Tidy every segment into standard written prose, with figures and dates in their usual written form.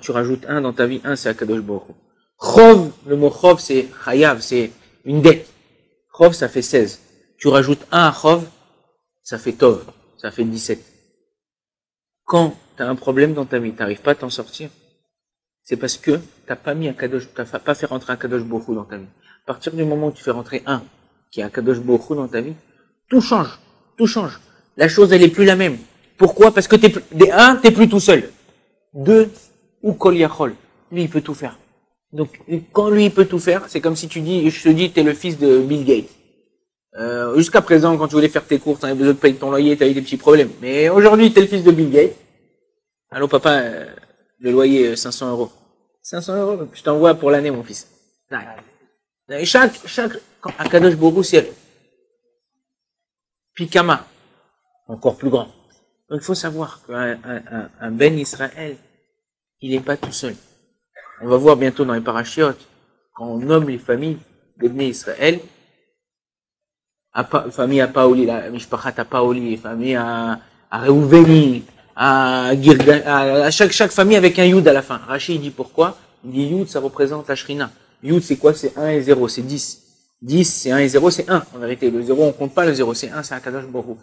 tu rajoutes un dans ta vie, un c'est Akadosh Baruch Hu. Chov, le mot chov c'est chayav, c'est une dette. Chov ça fait 16. Tu rajoutes un à chov, ça fait tov, ça fait 17. Quand tu as un problème dans ta vie, tu n'arrives pas à t'en sortir, c'est parce que t'as pas fait rentrer un Kadosh Baruch Hu dans ta vie. À partir du moment où tu fais rentrer un, qui est un Kadosh Baruch Hu dans ta vie, tout change, tout change. La chose, elle est plus la même. Pourquoi? Parce que t'es plus tout seul. Deux, ou Kol Yachol. Lui, il peut tout faire. Donc, quand lui, il peut tout faire, c'est comme si je te dis, t'es le fils de Bill Gates. Jusqu'à présent, quand tu voulais faire tes courses, t'avais besoin de payer ton loyer, t'avais des petits problèmes. Mais aujourd'hui, t'es le fils de Bill Gates. Allô, papa, le loyer, 500 euros. 500 euros, je t'envoie pour l'année, mon fils. Et quand Akadosh Baruch Hu, c'est Pikama, encore plus grand. Donc, il faut savoir qu'un Ben Israël, il n'est pas tout seul. On va voir bientôt dans les parachiotes, quand on nomme les familles des Ben Israël, famille à Paoli, la Mishpachat à Paoli, famille à Reuveni, chaque famille avec un Yud à la fin. Rashi dit pourquoi? Il dit Yud, ça représente la Shrina. Yud, c'est quoi? C'est 1 et 0, c'est 10. 10, c'est 1 et 0, c'est 1. En vérité, le 0, on compte pas le 0, c'est 1, c'est Akadosh Baruch Hu.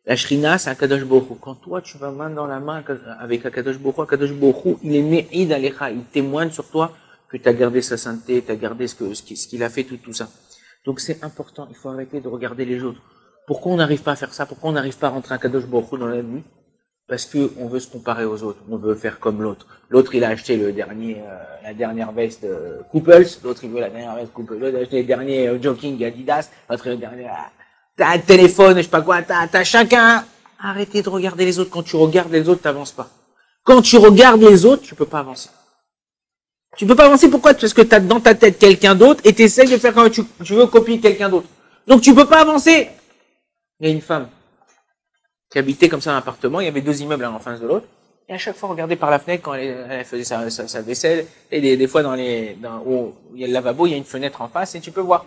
La Shrina, c'est Akadosh Baruch Hu. Quand toi, tu vas main dans la main avec Akadosh Baruch Hu, il est Me'id Alecha, il témoigne sur toi que tu as gardé sa sainteté, tu as gardé ce qu'il a fait, tout ça. Donc c'est important, il faut arrêter de regarder les autres. Pourquoi on n'arrive pas à faire ça? Pourquoi on n'arrive pas à rentrer un Akadosh Baruch Hu dans la vie? Parce que on veut se comparer aux autres, on veut faire comme l'autre. L'autre, il a acheté la dernière veste Couples, l'autre il veut la dernière veste Couples, l'autre il a acheté les derniers jogging Adidas, l'autre le dernier, t'as un téléphone, je sais pas quoi, t'as chacun. Arrêtez de regarder les autres. Quand tu regardes les autres, t'avances pas. Quand tu regardes les autres, tu peux pas avancer. Tu peux pas avancer, pourquoi? Parce que t'as dans ta tête quelqu'un d'autre et t'essayes de faire comme tu veux copier quelqu'un d'autre. Donc tu peux pas avancer. Il y a une femme qui habitait comme ça dans un appartement, il y avait deux immeubles l'un en face de l'autre, et à chaque fois regardait par la fenêtre quand elle faisait sa vaisselle, et des fois où il y a le lavabo, il y a une fenêtre en face, et tu peux voir.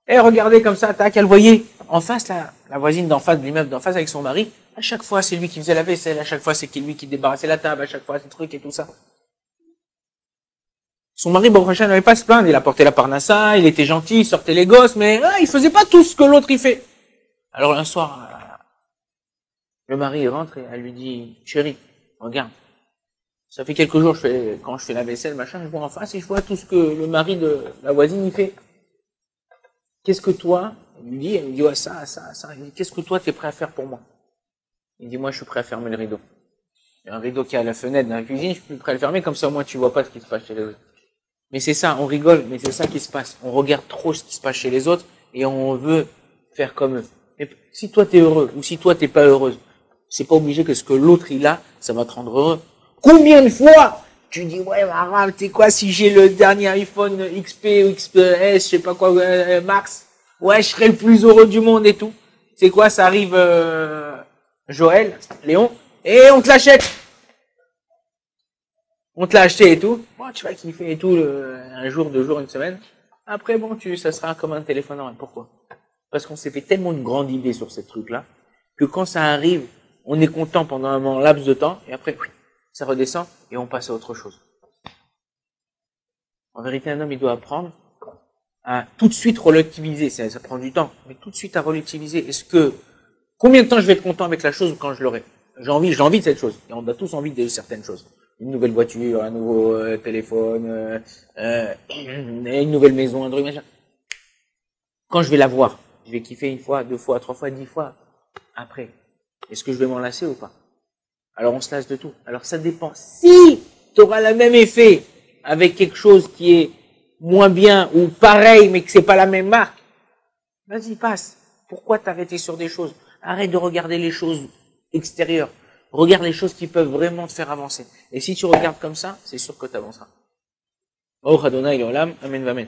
Et regardez comme ça, tac, elle voyait en face la voisine d'en face de l'immeuble d'en face avec son mari, à chaque fois c'est lui qui faisait la vaisselle, à chaque fois c'est lui qui débarrassait la table, à chaque fois c'est truc et tout ça. Son mari, Baruch Hashem, n'avait pas à se plaindre, il apportait la parnassa, il était gentil, il sortait les gosses, mais il faisait pas tout ce que l'autre il fait. Alors un soir, le mari il rentre et elle lui dit, chérie, regarde, ça fait quelques jours quand je fais la vaisselle, machin, je vois en face et je vois tout ce que le mari de la voisine il fait. Qu'est-ce que toi, elle lui dit, ouais, ça, il dit, qu'est-ce que toi t'es prêt à faire pour moi? Il dit, moi je suis prêt à fermer le rideau. Il y a un rideau qui est à la fenêtre dans la cuisine, je suis prêt à le fermer, comme ça au moins tu vois pas ce qui se passe chez les autres. Mais c'est ça, on rigole, mais c'est ça qui se passe. On regarde trop ce qui se passe chez les autres et on veut faire comme eux. Mais si toi t'es heureux ou si toi t'es pas heureuse, c'est pas obligé que ce que l'autre il a, ça va te rendre heureux. Combien de fois tu dis ouais Maram, tu sais quoi, si j'ai le dernier iPhone XP ou XS, je sais pas quoi, Max, ouais je serai le plus heureux du monde et tout. C'est quoi, ça arrive Joël, Léon, et on te l'achète. On te l'a acheté et tout. Bon, tu vas kiffer et tout un jour, 2 jours, une semaine. Après bon, ça sera comme un téléphone. Pourquoi? Parce qu'on s'est fait tellement une grande idée sur ces trucs-là que quand ça arrive, on est content pendant un laps de temps, et après, ça redescend, et on passe à autre chose. En vérité, un homme, il doit apprendre à tout de suite relativiser. Ça prend du temps, mais tout de suite à relativiser. Combien de temps je vais être content avec la chose quand je l'aurai? J'ai envie de cette chose. Et on a tous envie de certaines choses. Une nouvelle voiture, un nouveau téléphone, une nouvelle maison, un truc, machin. Quand je vais la voir, je vais kiffer 1 fois, 2 fois, 3 fois, 10 fois. Après, est-ce que je vais m'en lasser ou pas? Alors on se lasse de tout. Alors ça dépend. Si tu auras le même effet avec quelque chose qui est moins bien ou pareil mais que c'est pas la même marque, vas-y, passe. Pourquoi t'arrêter sur des choses? Arrête de regarder les choses extérieures. Regarde les choses qui peuvent vraiment te faire avancer. Et si tu regardes comme ça, c'est sûr que tu avanceras. Baruch Adonai Olam, Amen, Amen.